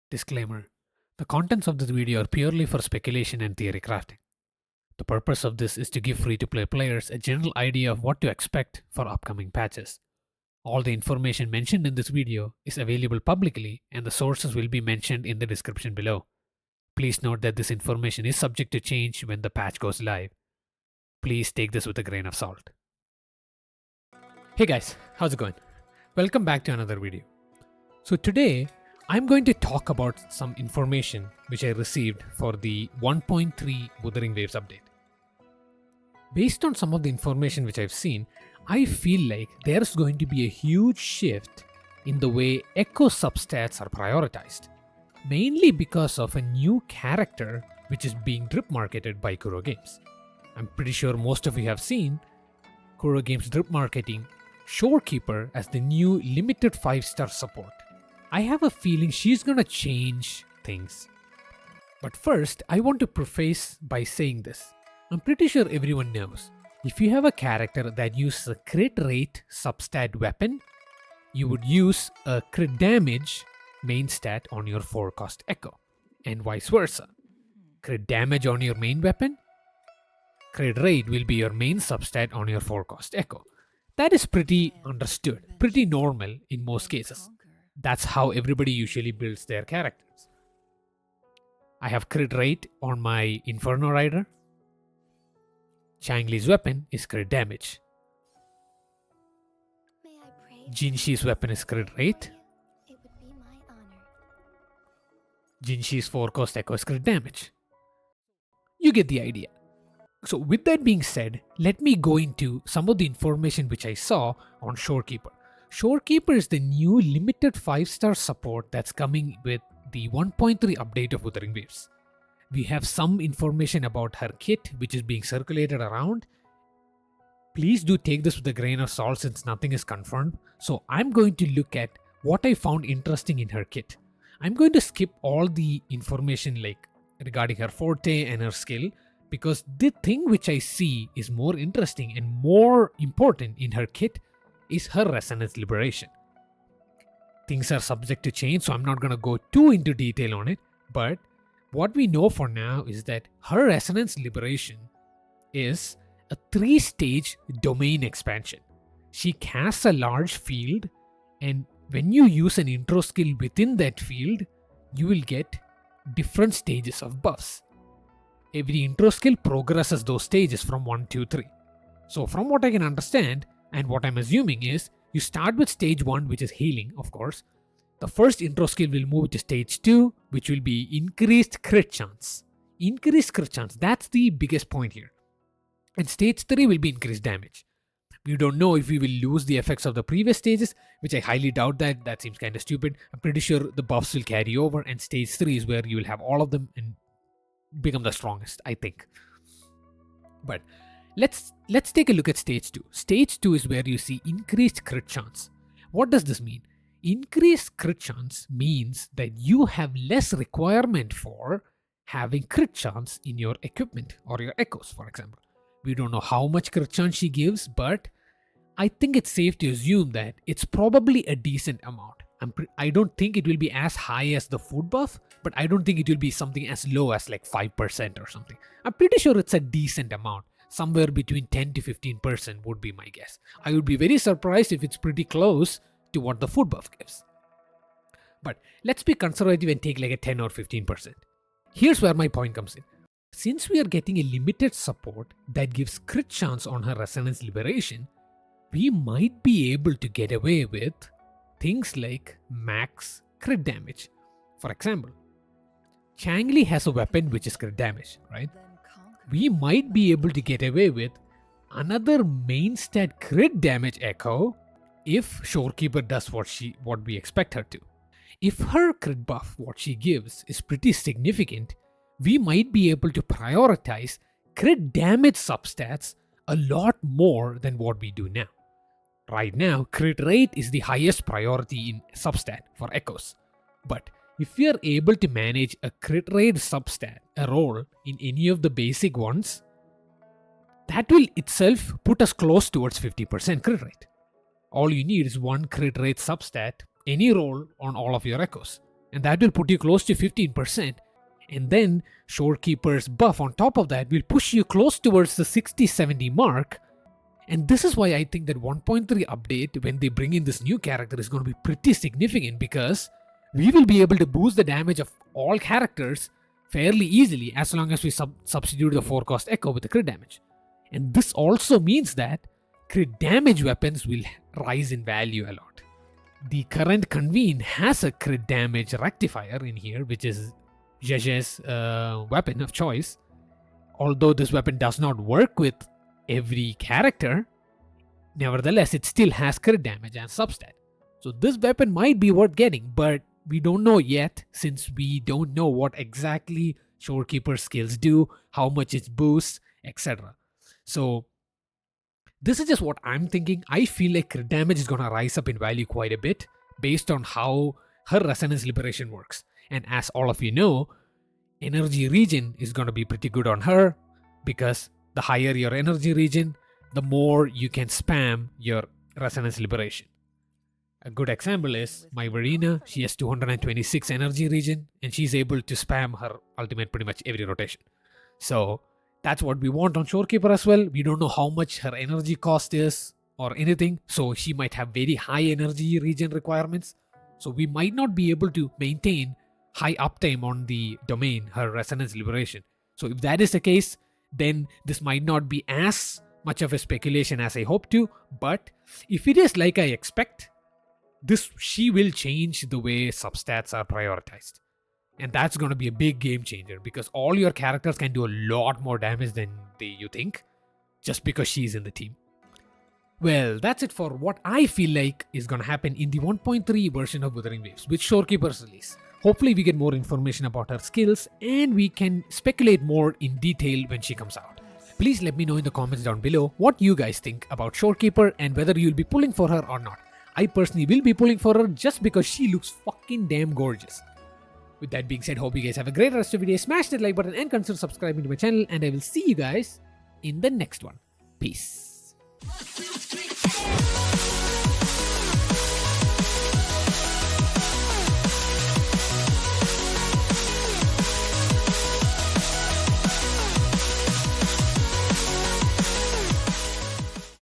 Disclaimer: the contents of this video are purely for speculation and theory crafting. The purpose of this is to give free-to-play players a general idea of what to expect for upcoming patches. All the information mentioned in this video is available publicly, and the sources will be mentioned in the description below. Please note that this information is subject to change when the patch goes live. Please take this with a grain of salt. Hey guys, how's it going? Welcome back to another video. So today, I'm going to talk about some information which I received for the 1.3 Wuthering Waves update. Based on some of the information which I've seen, I feel like there's going to be a huge shift in the way echo substats are prioritized, mainly because of a new character which is being drip marketed by Kuro Games. I'm pretty sure most of you have seen Kuro Games drip marketing SHOREKEEPER as the new limited 5-star support. I have a feeling she's gonna change things. But first, I want to preface by saying this. I'm pretty sure everyone knows, if you have a character that uses a crit rate substat weapon, you would use a crit damage main stat on your 4-cost echo, and vice versa. Crit damage on your main weapon, crit rate will be your main substat on your 4-cost echo. That is pretty understood, pretty normal in most cases. That's how everybody usually builds their characters. I have crit rate on my Inferno Rider. Changli's weapon is crit damage. Jinshi's weapon is crit rate. Jinshi's 4-cost echo is crit damage. You get the idea. So with that being said, let me go into some of the information which I saw on SHOREKEEPER. SHOREKEEPER is the new limited 5-star support that's coming with the 1.3 update of Wuthering Waves. We have some information about her kit which is being circulated around. Please do take this with a grain of salt since nothing is confirmed. So I'm going to look at what I found interesting in her kit. I'm going to skip all the information like regarding her forte and her skill, because the thing which I see is more interesting and more important in her kit is her resonance liberation. Things are subject to change, so I'm not going to go too into detail on it, but what we know for now is that her resonance liberation is a 3-stage domain expansion. She casts a large field, and when you use an intro skill within that field, you will get different stages of buffs. Every intro skill progresses those stages from 1, 2, 3. So from what I can understand, and what I'm assuming is, you start with stage 1, which is healing, of course. The first intro skill will move to stage 2, which will be increased crit chance. Increased crit chance, that's the biggest point here. And stage 3 will be increased damage. We don't know if we will lose the effects of the previous stages, which I highly doubt that. That seems kind of stupid. I'm pretty sure the buffs will carry over, and stage 3 is where you will have all of them and become the strongest, I think. But let's take a look at stage 2. Stage 2 is where you see increased crit chance. What does this mean? Increased crit chance means that you have less requirement for having crit chance in your equipment or your echoes, for example. We don't know how much crit chance she gives, but I think it's safe to assume that it's probably a decent amount. I don't think it will be as high as the food buff, but I don't think it will be something as low as like 5% or something. I'm pretty sure it's a decent amount. Somewhere between 10 to 15% would be my guess. I would be very surprised if it's pretty close to what the food buff gives. But let's be conservative and take like a 10 or 15%. Here's where my point comes in. Since we are getting a limited support that gives crit chance on her resonance liberation, we might be able to get away with things like max crit damage. For example, Changli has a weapon which is crit damage, right? We might be able to get away with another main stat crit damage echo if SHOREKEEPER does what we expect her to. If her crit buff, what she gives, is pretty significant, we might be able to prioritize crit damage substats a lot more than what we do now. Right now, crit rate is the highest priority in substat for echoes. But if we are able to manage a crit rate substat, a role in any of the basic ones, that will itself put us close towards 50% crit rate. All you need is one crit rate substat, any role on all of your echoes. and that will put you close to 15%. And then Shorekeeper's buff on top of that will push you close towards the 60-70 mark. And this is why I think that 1.3 update, when they bring in this new character, is going to be pretty significant, because we will be able to boost the damage of all characters fairly easily as long as we substitute the 4-cost echo with the crit damage. And this also means that crit damage weapons will rise in value a lot. The current Convene has a crit damage rectifier in here, which is Jeje's weapon of choice. Although this weapon does not work with every character, nevertheless it still has crit damage and substat. So this weapon might be worth getting, but we don't know yet, since we don't know what exactly Shorekeeper skills do, how much it boosts, etc. So this is just what I'm thinking. I feel like crit damage is going to rise up in value quite a bit based on how her Resonance Liberation works. And as all of you know, energy regen is going to be pretty good on her, because the higher your energy regen, the more you can spam your Resonance Liberation. A good example is my Verena. She has 226 energy regen and she's able to spam her ultimate pretty much every rotation. So that's what we want on Shorekeeper as well. We don't know how much her energy cost is or anything, so she might have very high energy regen requirements. So we might not be able to maintain high uptime on the domain, her Resonance Liberation. So if that is the case, then this might not be as much of a speculation as I hope to. But if it is like I expect, she will change the way substats are prioritized. And that's going to be a big game changer, because all your characters can do a lot more damage than you think, just because she's in the team. Well, that's it for what I feel like is going to happen in the 1.3 version of Wuthering Waves with Shorekeeper's release. Hopefully we get more information about her skills and we can speculate more in detail when she comes out. Please let me know in the comments down below what you guys think about Shorekeeper and whether you'll be pulling for her or not. I personally will be pulling for her just because she looks fucking damn gorgeous. With that being said, hope you guys have a great rest of your day. Smash that like button and consider subscribing to my channel, and I will see you guys in the next one. Peace.